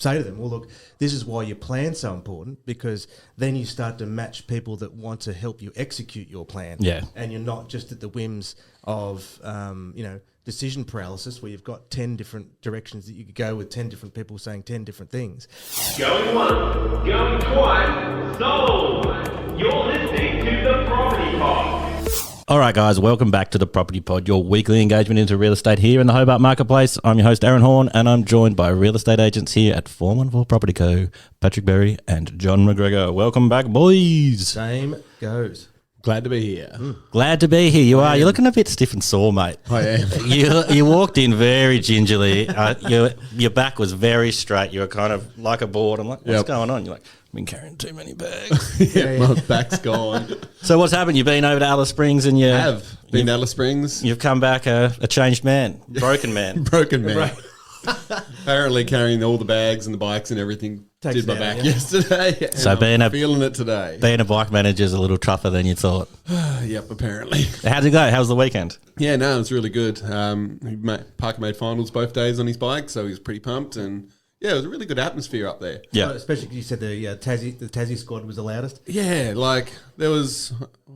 say to them, well, look, this is why your plan's so important, because then you start to match people that want to help you execute your plan. Yeah. And you're not just at the whims of, decision paralysis where you've got 10 different directions that you could go with 10 different people saying 10 different things. Going once, going twice, sold! You're listening to The Property Pod. All right, guys, welcome back to The Property Pod, your weekly engagement into real estate here in the Hobart Marketplace. I'm your host, Aaron Horn, and I'm joined by real estate agents here at 414 Property Co., Patrick Berry and John McGregor. Welcome back, boys. Same goes. Glad to be here. Glad to be here. You are. You're looking a bit stiff and sore, mate. I am. You walked in very gingerly. Your back was very straight. You were kind of like a board. I'm like, what's going on? You're like, I've been carrying too many bags. My back's gone. So what's happened? You've been over to Alice Springs and I have been to Alice Springs. You've come back a changed man, broken man. Broken man. Right. Apparently carrying all the bags and the bikes and everything. Takes Did my it back out, yeah. yesterday. So I'm feeling it today. Being a bike manager is a little tougher than you thought. Yep, apparently. How'd it go? How was the weekend? Yeah, no, it's really good. Parker made finals both days on his bike, so he was pretty pumped. And yeah, it was a really good atmosphere up there. Yeah. Especially because you said the Tassie squad was the loudest. Yeah, like there was,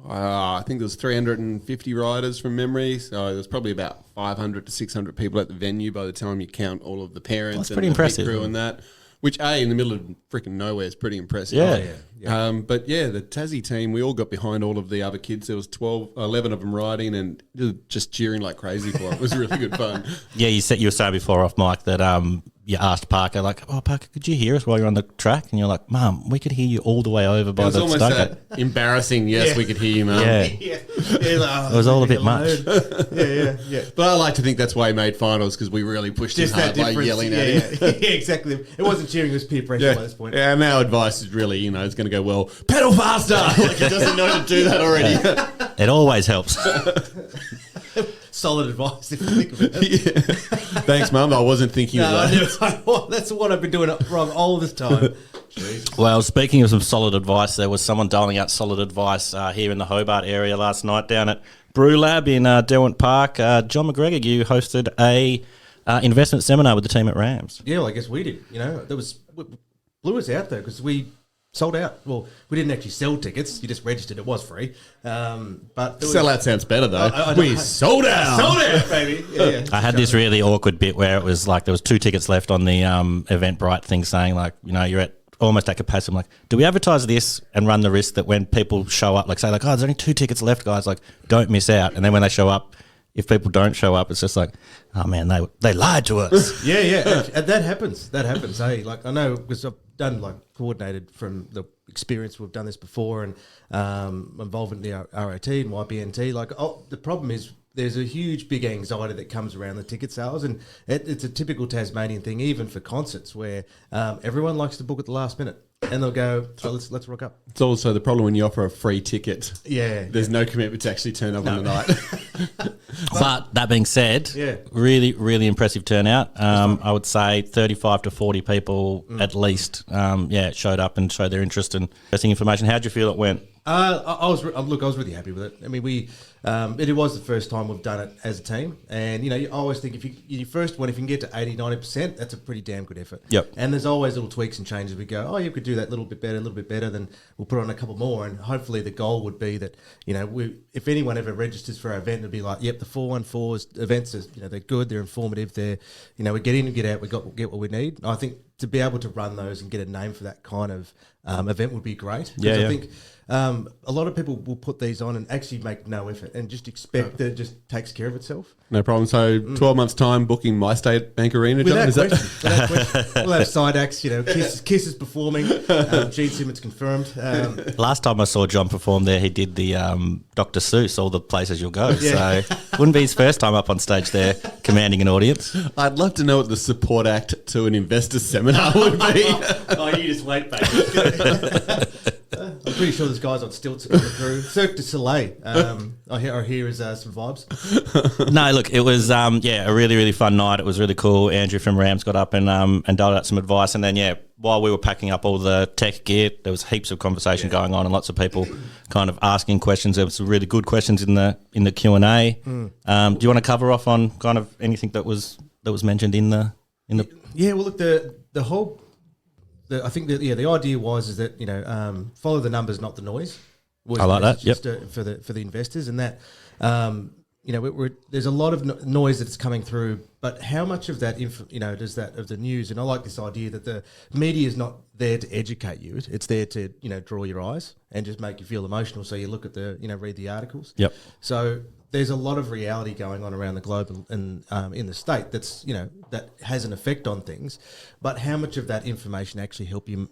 I think there was 350 riders from memory. So there was probably about 500 to 600 people at the venue by the time you count all of the parents. That's and pretty the impressive. pit crew and that. Which, in the middle of freaking nowhere is pretty impressive. Yeah. But yeah, the Tassie team, we all got behind all of the other kids. There was 11 of them riding and just cheering like crazy for them. It was really good fun. Yeah, you were saying before off mic that you asked Parker, like, oh, Parker, could you hear us while you're on the track? And you're like, Mum, we could hear you all the way over by It was the almost stoker. that embarrassing, yes, we could hear you, Mum. Yeah. It was all a bit much. Yeah. But I like to think that's why he made finals, because we really pushed him Just hard that by difference. yelling at him. Yeah, exactly. It wasn't cheering, it was peer pressure by this point. Yeah, and our advice is really, it's going to go, well, pedal faster. Like he doesn't know to do that already. It always helps. Solid advice, if you think of it. Thanks, Mum. I wasn't thinking of that. That's what I've been doing wrong all this time. Jeez. Well, speaking of some solid advice, there was someone doling out solid advice here in the Hobart area last night down at Brewlab in Derwent Park. John McGregor, you hosted a investment seminar with the team at Rams. Yeah, well, I guess we did. Blew us out though, because we sold out. Well, we didn't actually sell tickets. You just registered. It was free. But Sell out sounds better, though. We sold out. Sold out, baby. Yeah. I had this really awkward bit where it was like there was 2 tickets left on the Eventbrite thing saying like, you're at almost at capacity. I'm like, do we advertise this and run the risk that when people show up, like say like, oh, there's only 2 tickets left, guys, like don't miss out. And then when they show up, if people don't show up, it's just like, oh man, they lied to us. Yeah. And that happens. Hey, like I know because I've done coordinated from the experience. We've done this before and involved in the ROT and YBNT. The problem is there's a huge big anxiety that comes around the ticket sales, and it's a typical Tasmanian thing, even for concerts where everyone likes to book at the last minute. And they'll go, let's rock up. It's also the problem when you offer a free ticket. Yeah. There's no commitment to actually turn up on the night. But that being said, really, really impressive turnout. I would say 35 to 40 people at least, showed up and showed their interest in investing information. How'd you feel it went? I was really happy with it. I mean, it was the first time we've done it as a team, and you always think if you first one, if you can get to 80-90%, that's a pretty damn good effort. Yep. And there's always little tweaks and changes. We go, you could do that a little bit better. Then we'll put on a couple more, and hopefully the goal would be that if anyone ever registers for our event, it'd be like, yep, the 414s events is they're good, they're informative, they're we get in and get out, get what we need. And I think to be able to run those and get a name for that kind of event would be great. I think a lot of people will put these on and actually make no effort and just expect that it just takes care of itself. No problem. So 12 months' time booking My State Bank Arena, John? Without question. We'll have side acts, Kiss is performing. Gene Simmons confirmed. Last time I saw John perform there, he did the Dr. Seuss, all the places you'll go. Yeah. So wouldn't be his first time up on stage there commanding an audience. I'd love to know what the support act to an investor seminar would be. You just wait, baby. I'm pretty sure there's guys on stilts coming through. Cirque du Soleil. I hear is some vibes. No, look, it was a really, really fun night. It was really cool. Andrew from Rams got up and doled out some advice. And then, while we were packing up all the tech gear, there was heaps of conversation going on and lots of people kind of asking questions. There was some really good questions in the Q&A. Do you want to cover off on kind of anything that was mentioned in the? Yeah, well, look, the whole I think that the idea was that follow the numbers, not the noise. Was I like that. just, for the investors, and that there's a lot of noise that's coming through, but how much of that does that of the news? And I like this idea that the media is not there to educate you; it's there to draw your eyes and just make you feel emotional. So you look at read the articles. Yep. So there's a lot of reality going on around the globe and in the state that's that has an effect on things, but how much of that information actually help you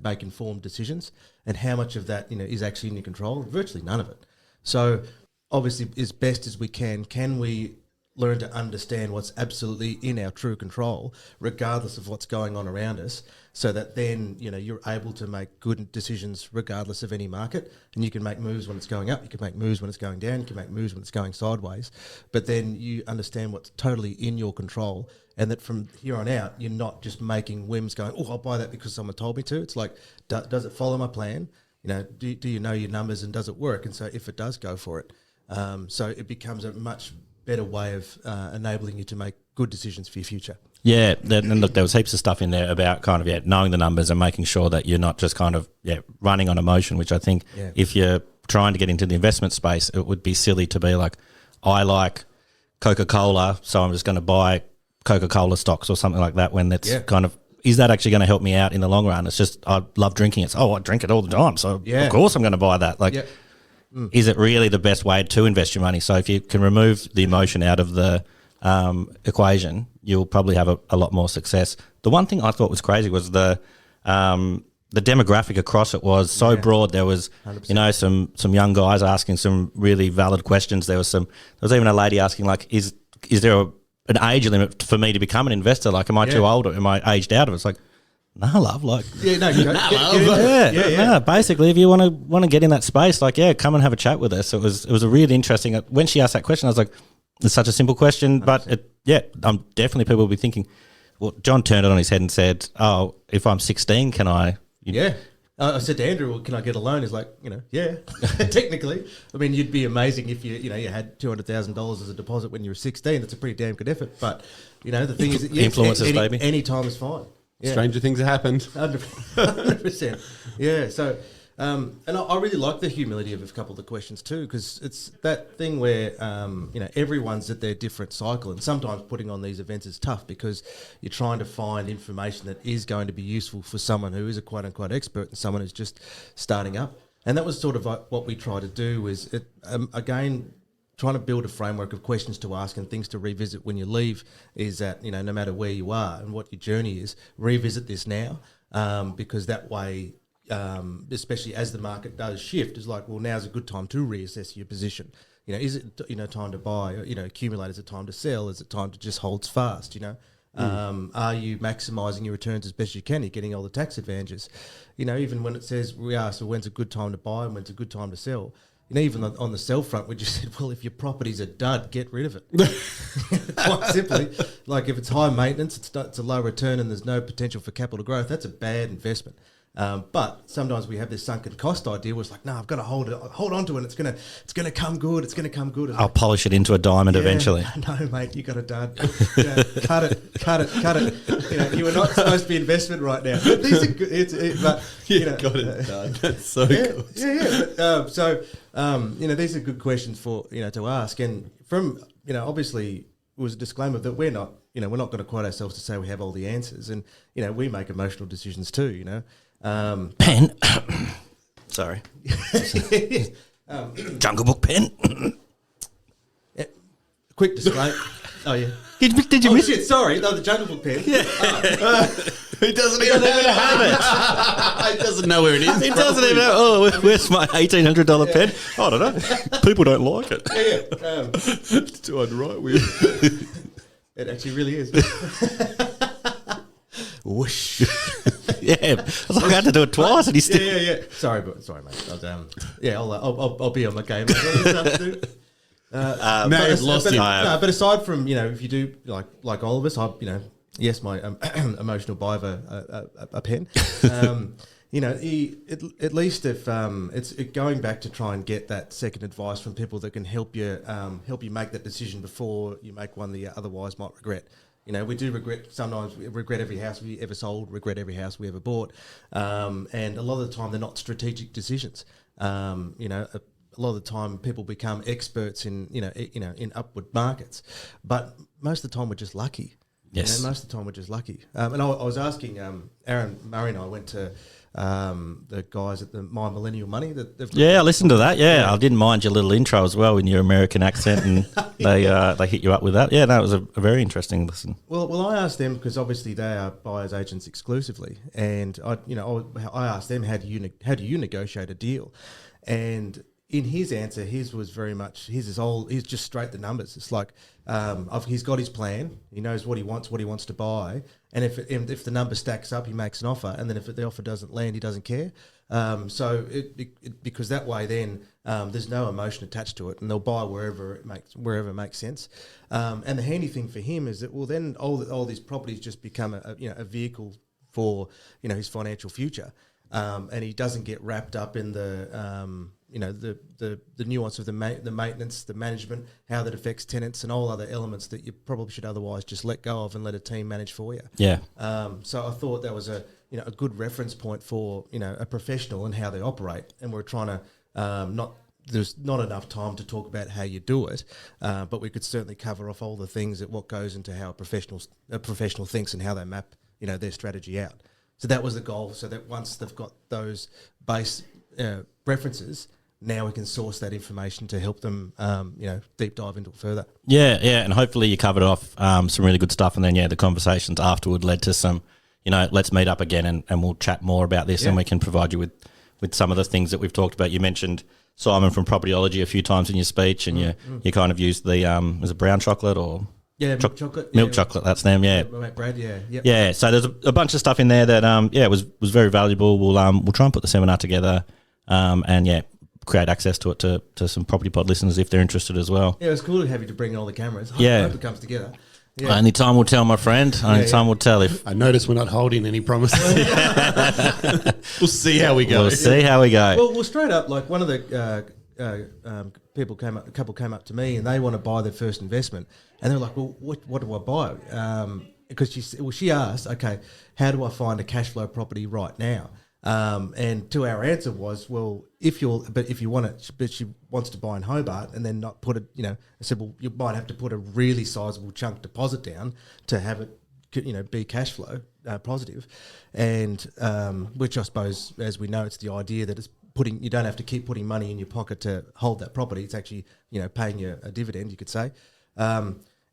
make informed decisions, and how much of that is actually in your control? Virtually none of it. So obviously, as best as we can we learn to understand what's absolutely in our true control, regardless of what's going on around us, so that then you're able to make good decisions regardless of any market, and you can make moves when it's going up, you can make moves when it's going down, you can make moves when it's going sideways, but then you understand what's totally in your control, and that from here on out you're not just making whims going, oh, I'll buy that because someone told me to. It's like, does it follow my plan? Do you know your numbers, and does it work? And so if it does, go for it. So it becomes a much better way of enabling you to make good decisions for your future. Yeah, and look, there was heaps of stuff in there about kind of knowing the numbers and making sure that you're not just kind of running on emotion, which I think if you're trying to get into the investment space, it would be silly to be like, I like Coca-Cola, so I'm just going to buy Coca-Cola stocks or something like that, when that's kind of, is that actually going to help me out in the long run? It's just, I love drinking it. So, I drink it all the time, so of course I'm going to buy that. Like, is it really the best way to invest your money? So if you can remove the emotion out of the equation, you'll probably have a lot more success. The one thing I thought was crazy was the demographic across it was so broad. There was 100%. Some young guys asking some really valid questions. There was even a lady asking, like, is there an age limit for me to become an investor? Like, am I too old, or am I aged out of it? It's like, no, love, like, basically, if you want to get in that space, like, come and have a chat with us. It was a really interesting. When she asked that question, I was like, it's such a simple question, 100%. But I'm definitely, people will be thinking, well, John turned it on his head and said, oh, if I'm 16, can I? I said to Andrew, well, can I get a loan? He's like, technically. I mean, you'd be amazing if you had $200,000 as a deposit when you were 16. That's a pretty damn good effort. But, the thing is, influences, baby. Any time is fine. Yeah. Stranger things have happened. 100%. Yeah. So, and I really like the humility of a couple of the questions too, because it's that thing where, everyone's at their different cycle, and sometimes putting on these events is tough because you're trying to find information that is going to be useful for someone who is a quote unquote expert and someone who's just starting up. And that was sort of what we try to do is again, trying to build a framework of questions to ask and things to revisit when you leave, is that, no matter where you are and what your journey is, revisit this now, because that way, especially as the market does shift, is like, well, now's a good time to reassess your position. Is it, time to buy, accumulate? Is it time to sell? Is it time to just hold fast, Are you maximising your returns as best you can? You're getting all the tax advantages. Even when it says, so when's a good time to buy and when's a good time to sell? Even on the sell front, we just said, well, if your property's a dud, get rid of it. Quite simply, like if it's high maintenance, it's a low return, and there's no potential for capital growth, that's a bad investment. But sometimes we have this sunken cost idea where it's like, no, I've got to hold on to it. It's gonna come good. It's gonna come good. I'll polish it into a diamond eventually. No, mate, you got a dud. Cut it. You are not supposed to be investment right now. But these are good. Got it done. That's so cool. But these are good questions for to ask. And from obviously it was a disclaimer that we're not going to quote ourselves to say we have all the answers, and we make emotional decisions too. Pen. Sorry. Jungle Book pen. Quick disclaimer. Oh, yeah. Did you miss it? Sorry. No, the Jungle Book pen. Yeah. He doesn't even have it. He doesn't know where it is. He doesn't even know. Oh, where's my $1,800 pen? I don't know. People don't like it. Yeah. It's too hard to write with. It actually really is. Whoosh. Yeah, I was like, I had to do it twice, and he still. Yeah. Sorry, mate. I'll be on my game. But aside from if you do like all of us, yes, my emotional buy of a pen. At least if it's going back to try and get that second advice from people that can help you make that decision before you make one that you otherwise might regret. we do regret sometimes. We regret every house we ever sold, regret every house we ever bought, and a lot of the time they're not strategic decisions. A lot of the time people become experts in in upward markets, but most of the time we're just lucky. Yes. Most of the time we're just lucky. And I was asking Aaron Murray and I went to the guys at the My Millennial Money. I listened to that. Yeah, I didn't mind your little intro as well in your American accent, and they hit you up with that. Yeah, no, it was a very interesting listen. Well, I asked them because obviously they are buyers agents exclusively, and I asked them how do you negotiate a deal, and in his answer, his was very much he's just straight the numbers. It's like he's got his plan. He knows what he wants to buy, and if the number stacks up, he makes an offer, and then if the offer doesn't land, he doesn't care. Because that way, then there's no emotion attached to it, and they'll buy wherever it makes sense. And the handy thing for him is that then all these properties just become a vehicle for his financial future, and he doesn't get wrapped up in the nuance of the maintenance, the management, how that affects tenants, and all other elements that you probably should otherwise just let go of and let a team manage for you. Yeah. So I thought that was a good reference point for a professional and how they operate, and we're trying to there's not enough time to talk about how you do it, but we could certainly cover off all the things that what goes into how a professional thinks and how they map their strategy out. So that was the goal. So that once they've got those base references, now we can source that information to help them, deep dive into it further. Yeah, and hopefully you covered off some really good stuff, and then the conversations afterward led to some, let's meet up again and we'll chat more about this, and we can provide you with some of the things that we've talked about. You mentioned Simon from Propertyology a few times in your speech, and you kind of used the was it brown chocolate or milk chocolate? Milk chocolate, that's them. Yeah, my mate Brad. Yep. Yeah. So there's a bunch of stuff in there that was very valuable. We'll try and put the seminar together, and create access to it to some Property Pod listeners if they're interested as well. Yeah, it's cool to have you to bring in all the cameras. I hope it comes together. Yeah. Only time will tell, my friend. Only time will tell. If I notice we're not holding any promises. We'll see how we go. We'll see how we go. Well, straight up, like one of the a couple came up to me and they want to buy their first investment, and they're like, "Well, what do I buy?" Because she asked, "Okay, how do I find a cash flow property right now?" And to our answer was, well, if you want it, but she wants to buy in Hobart and then not put it, I said, well, you might have to put a really sizable chunk deposit down to have it, be cash flow positive. And which I suppose, as we know, it's the idea that you don't have to keep putting money in your pocket to hold that property. It's actually, paying you a dividend, you could say.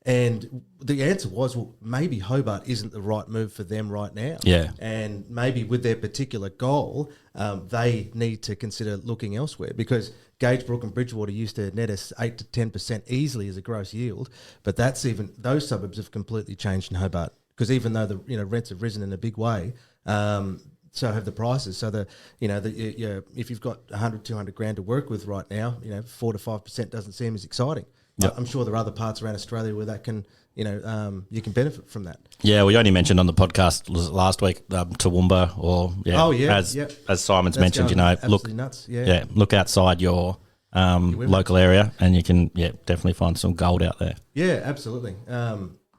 And the answer was, well, maybe Hobart isn't the right move for them right now. Yeah. And maybe with their particular goal, they need to consider looking elsewhere, because Gagebrook and Bridgewater used to net us 8 to 10% easily as a gross yield, but those suburbs have completely changed in Hobart, because even though the rents have risen in a big way, so have the prices. So if you've got 100, 200 grand to work with right now, 4 to 5% doesn't seem as exciting. Yep. I'm sure there are other parts around Australia where that can, you can benefit from that. Yeah, we only mentioned on the podcast last week Toowoomba, or as Simon's mentioned, look nuts. Look outside your local area, and you can definitely find some gold out there. Yeah, absolutely.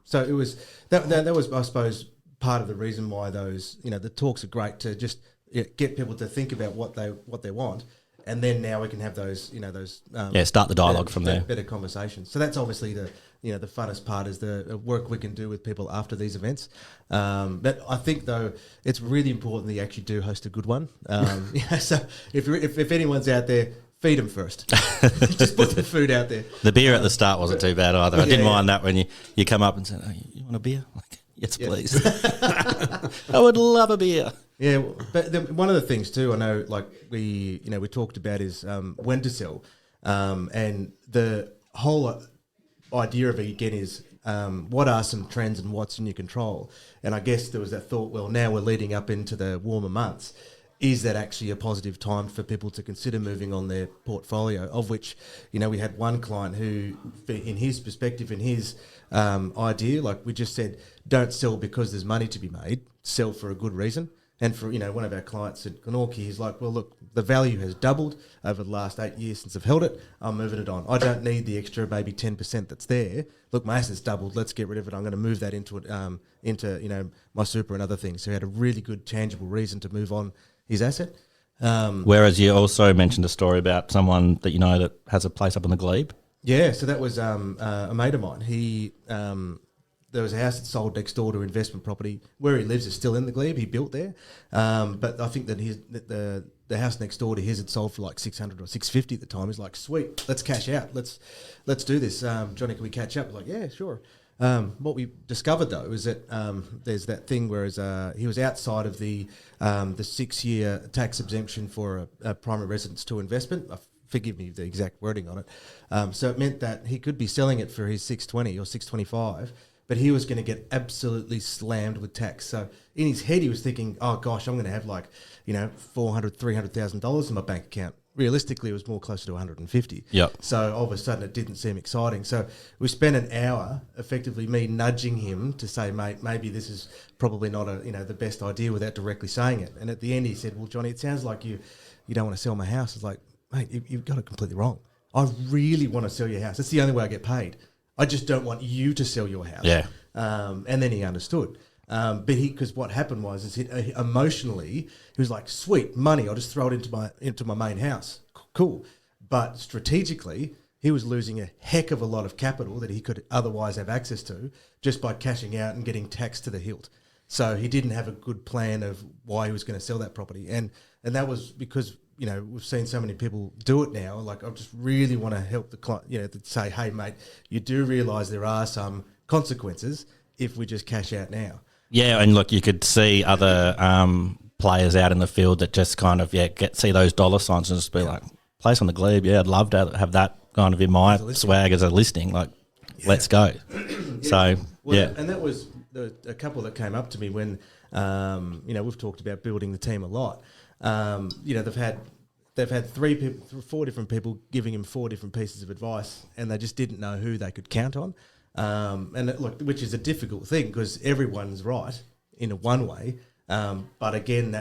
So it was that was, I suppose, part of the reason why those the talks are great, to just get people to think about what they want. And then now we can have those, start the dialogue from there. Better conversations. So that's obviously the funnest part, is the work we can do with people after these events. But I think, though, it's really important that you actually do host a good one. So if anyone's out there, feed them first. Just put the food out there. The beer at the start wasn't too bad either. I didn't mind that when you come up and say, "Oh, you want a beer?" Like, yes, please. I would love a beer. Yeah, but one of the things too, I know, like we talked about, is when to sell, and the whole idea of it again is what are some trends and what's in your control. And I guess there was that thought, well, now we're leading up into the warmer months. Is that actually a positive time for people to consider moving on their portfolio? Of which, we had one client who, in his perspective, in his idea, like we just said, don't sell because there's money to be made. Sell for a good reason. And for, one of our clients at Glenorchy, he's like, well, look, the value has doubled over the last 8 years since I've held it. I'm moving it on. I don't need the extra maybe 10% that's there. Look, my asset's doubled. Let's get rid of it. I'm going to move that into my super and other things. So he had a really good, tangible reason to move on his asset. Whereas you also mentioned a story about someone that you know that has a place up in the Glebe. Yeah, so that was a mate of mine. He there was a house that sold next door to investment property. Where he lives is still in the Glebe. He built there, but I think that the house next door to his had sold for like 600 or 650 at the time. He's like, sweet, let's cash out. Let's do this. Johnny, can we catch up? I was like, yeah, sure. What we discovered though is that there's that thing whereas he was outside of the 6-year tax exemption for a primary residence to investment. Forgive me the exact wording on it. So it meant that he could be selling it for his 620 or 625, but he was going to get absolutely slammed with tax. So in his head, he was thinking, oh gosh, I'm going to have like, $400,000, $300,000 in my bank account. Realistically, it was more closer to 150. Yep. So all of a sudden, it didn't seem exciting. So we spent an hour, effectively me nudging him to say, mate, maybe this is probably not the best idea without directly saying it. And at the end, he said, well, Johnny, it sounds like you don't want to sell my house. It's like, mate, you've got it completely wrong. I really want to sell your house. That's the only way I get paid. I just don't want you to sell your house. Yeah. And then he understood. But because what happened was, emotionally, he was like, sweet, money, I'll just throw it into my main house. Cool. But strategically, he was losing a heck of a lot of capital that he could otherwise have access to just by cashing out and getting taxed to the hilt. So he didn't have a good plan of why he was going to sell that property. And that was because, we've seen so many people do it now. Like, I just really want to help the client, to say, hey, mate, you do realise there are some consequences if we just cash out now. Yeah, and look, you could see other players out in the field that just kind of, see those dollar signs and just be like, place on the Glebe, I'd love to have that kind of in my swag as a listing. Like, let's go. So, And that was a couple that came up to me when, we've talked about building the team a lot. They've had 4 different people giving him 4 different pieces of advice, and they just didn't know who they could count on. Which is a difficult thing because everyone's right in one way. But again,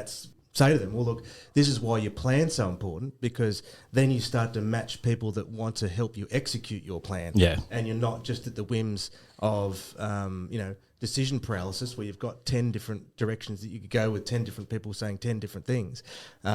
say to them, well, look, this is why your plan's so important, because then you start to match people that want to help you execute your plan. Yeah. And you're not just at the whims of, decision paralysis where you've got 10 different directions that you could go with 10 different people saying 10 different things. They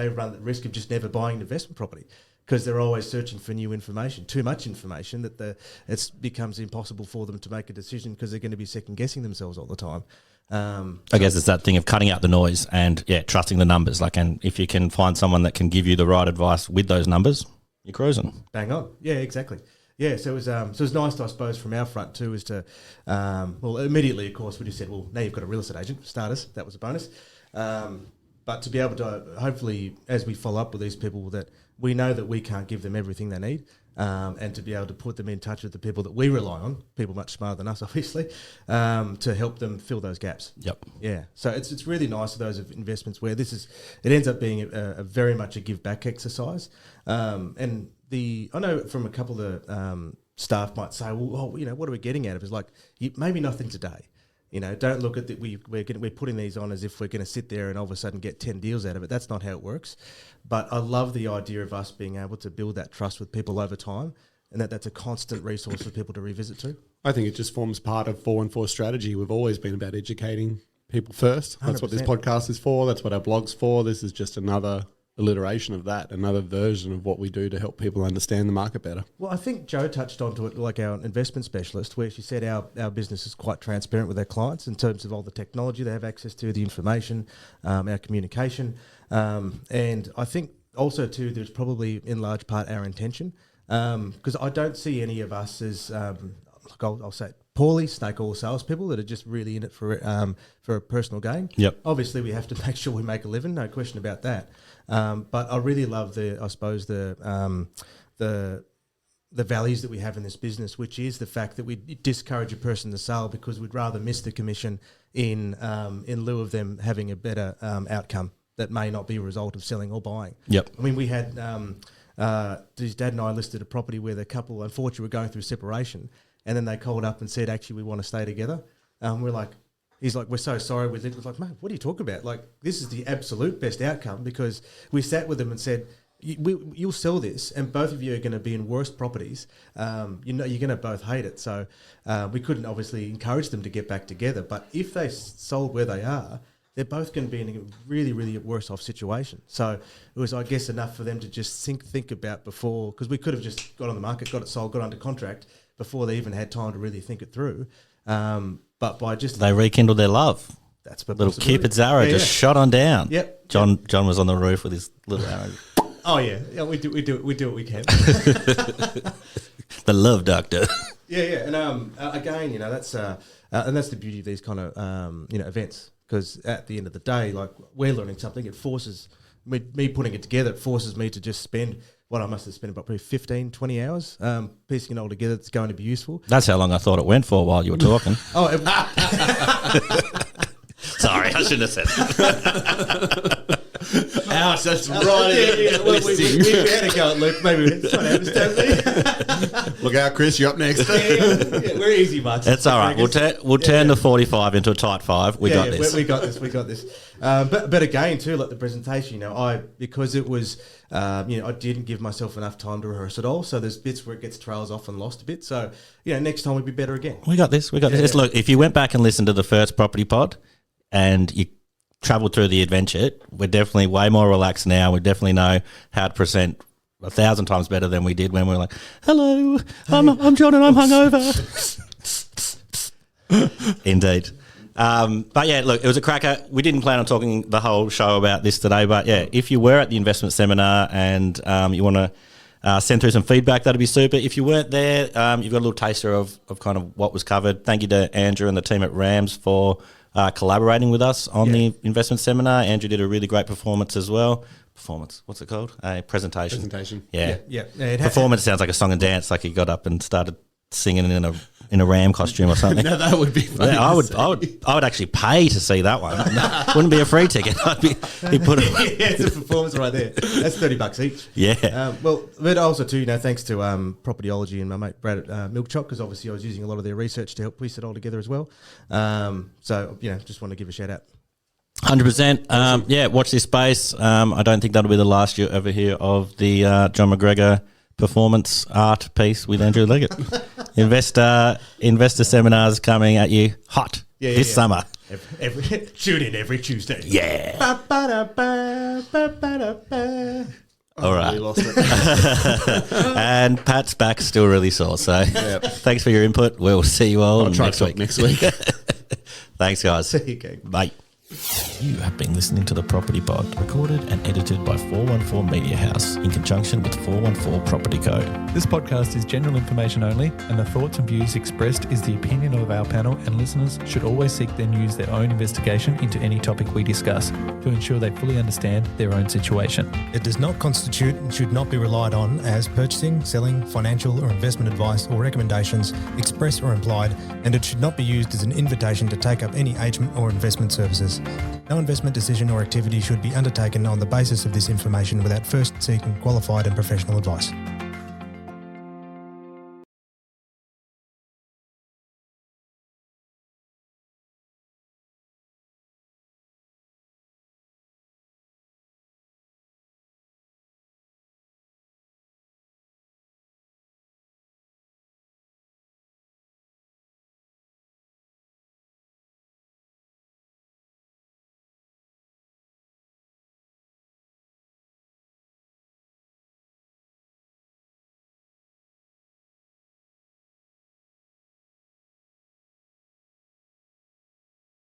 run the risk of just never buying an investment property because they're always searching for new information, too much information that it becomes impossible for them to make a decision because they're going to be second guessing themselves all the time. I guess it's that thing of cutting out the noise and trusting the numbers. And if you can find someone that can give you the right advice with those numbers, you're cruising. Bang on. Yeah, exactly. Yeah, so it was nice, I suppose, from our front too, is to, immediately, of course, we just said, well, now you've got a real estate agent, starters, that was a bonus. But to be able to, hopefully, as we follow up with these people, that we know that we can't give them everything they need, and to be able to put them in touch with the people that we rely on, people much smarter than us, obviously, to help them fill those gaps. Yep. Yeah. So it's really nice of those investments where it ends up being a very much a give back exercise. I know from a couple of the staff might say, well, what are we getting out of it? It's like, maybe nothing today. Don't look at that. We're putting these on as if we're going to sit there and all of a sudden get 10 deals out of it. That's not how it works. But I love the idea of us being able to build that trust with people over time, and that's a constant resource for people to revisit to. I think it just forms part of 414 strategy. We've always been about educating people first. That's 100%. What this podcast is for. That's what our blog's for. This is just another alliteration of that, another version of what we do to help people understand the market better. Well, I think Joe touched onto it, like our investment specialist, where she said our business is quite transparent with our clients in terms of all the technology they have access to, the information, our communication. And I think also too, there's probably in large part our intention, because I don't see any of us as, I'll say poorly snake oil salespeople that are just really in it for a personal gain. Yep. Obviously, we have to make sure we make a living, no question about that. But I really love the values that we have in this business, which is the fact that we discourage a person to sell because we'd rather miss the commission in lieu of them having a better outcome that may not be a result of selling or buying. Yep. I mean, we had his dad and I listed a property where the couple, unfortunately, were going through separation, and then they called up and said, actually, we want to stay together. We're like, He's like, we're so sorry with it. It was like, mate, what are you talking about? Like, this is the absolute best outcome because we sat with them and said, you'll sell this and both of you are going to be in worse properties. You're going to both hate it. So we couldn't obviously encourage them to get back together. But if they sold where they are, they're both going to be in a really, really worse off situation. So it was, I guess, enough for them to just think about before, because we could have just got on the market, got it sold, got under contract before they even had time to really think it through. But by just they rekindled their love. That's a little Cupid's arrow just shot on down. Yep. John was on the roof with his little arrow. Oh yeah, we do what we can. The love doctor. Yeah. And again, that's and that's the beauty of these kind of events, because at the end of the day, like, we're learning something. It forces me putting it together. It forces me to just spend what I must have spent about probably 15, 20 hours piecing it all together. It's going to be useful. That's how long I thought it went for while you were talking. Sorry, I shouldn't have said that. Ouch, that's right. Well, we had a go at Luke. Maybe we're trying to understand me. Look out, Chris, you're up next. We're easy, much. It's all right. We'll turn the 45 into a tight 5. We got this. We got this. But again, too, like the presentation, because it was, I didn't give myself enough time to rehearse it all. So there's bits where it gets trails off and lost a bit. So, next time we'll be better again. We got this. This. Look, if you went back and listened to the first property pod and you travelled through the adventure, we're definitely way more relaxed now. We definitely know how to present 1,000 times better than we did when we were like, hello, I'm John and I'm hungover. Indeed. But yeah, look, it was a cracker. We didn't plan on talking the whole show about this today, but yeah, if you were at the investment seminar and you want to send through some feedback, that'd be super. If you weren't there, you've got a little taster of kind of what was covered. Thank you to Andrew and the team at Rams for collaborating with us on the investment seminar. Andrew did a really great performance as well. What's it called? A presentation. Yeah. Performance sounds like a song and dance, like he got up and started singing in a ram costume or something. No, that would be funny. Yeah, I would actually pay to see that one. Wouldn't be a free ticket. It's a performance right there. That's $30 each. Yeah. But also too, thanks to Propertyology and my mate Brad at Milkchock, because obviously I was using a lot of their research to help piece it all together as well. So just want to give a shout out. 100%. Watch this space. I don't think that'll be the last you ever hear of the John McGregor performance art piece with Andrew Leggett. Investor seminars coming at you hot this summer. Tune in every Tuesday. Yeah. All right. Really lost it. And Pat's back still really sore. So thanks for your input. We'll see you all next week. Thanks, guys. See you, gang. Bye. You have been listening to The Property Pod, recorded and edited by 414 Media House in conjunction with 414 Property Co. This podcast is general information only, and the thoughts and views expressed is the opinion of our panel, and listeners should always seek then use their own investigation into any topic we discuss to ensure they fully understand their own situation. It does not constitute and should not be relied on as purchasing, selling, financial or investment advice or recommendations, express or implied, and it should not be used as an invitation to take up any agent or investment services. No investment decision or activity should be undertaken on the basis of this information without first seeking qualified and professional advice.